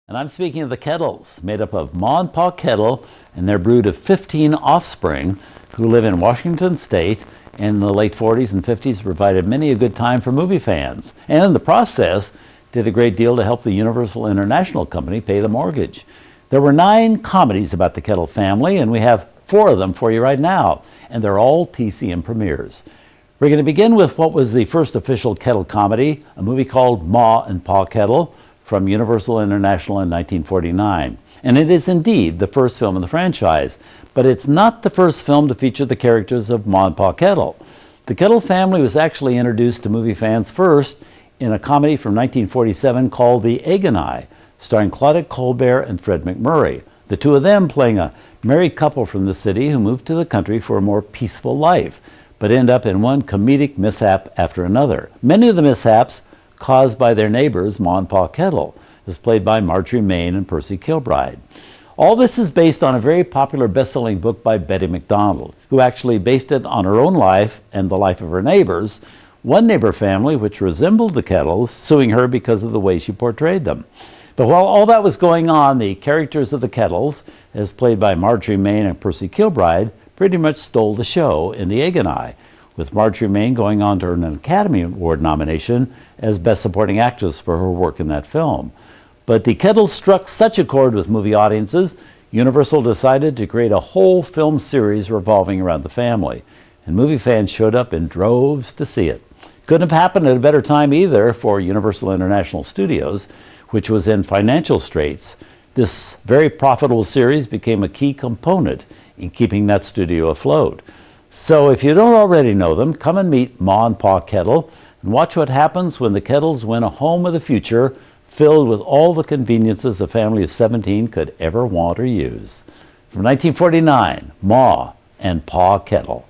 And I'm speaking of the Kettles, made up of Ma and Pa Kettle and their brood of 15 offspring who live in Washington State and in the late 40s and 50s provided many a good time for movie fans. And in the process, did a great deal to help the Universal International Company pay the mortgage. There were 9 comedies about the Kettle family, and we have 4 of them for you right now. And they're all TCM premieres. We're going to begin with what was the first official Kettle comedy, a movie called Ma and Pa Kettle, from Universal International in 1949. And it is indeed the first film in the franchise, but it's not the first film to feature the characters of Ma and Pa Kettle. The Kettle family was actually introduced to movie fans first in a comedy from 1947 called The Egg and I, starring Claudette Colbert and Fred MacMurray, the two of them playing a married couple from the city who moved to the country for a more peaceful life, but end up in one comedic mishap after another. Many of the mishaps caused by their neighbors, Ma and Pa Kettle, is played by Marjorie and Percy Kilbride. All this is based on a very popular best-selling book by Betty McDonald, who actually based it on her own life and the life of her neighbors, one neighbor family which resembled the Kettles, suing her because of the way she portrayed them. But while all that was going on, the characters of the Kettles, as played by Marjorie and Percy Kilbride, pretty much stole the show in The Egg and I, with Marjorie going on to earn an Academy Award nomination as Best Supporting Actress for her work in that film. But the Kettles struck such a chord with movie audiences, Universal decided to create a whole film series revolving around the family, and movie fans showed up in droves to see it. Couldn't have happened at a better time either for Universal International Studios, which was in financial straits. This very profitable series became a key component in keeping that studio afloat. So if you don't already know them, come and meet Ma and Pa Kettle and watch what happens when the Kettles win a home of the future filled with all the conveniences a family of 17 could ever want or use. From 1949, Ma and Pa Kettle.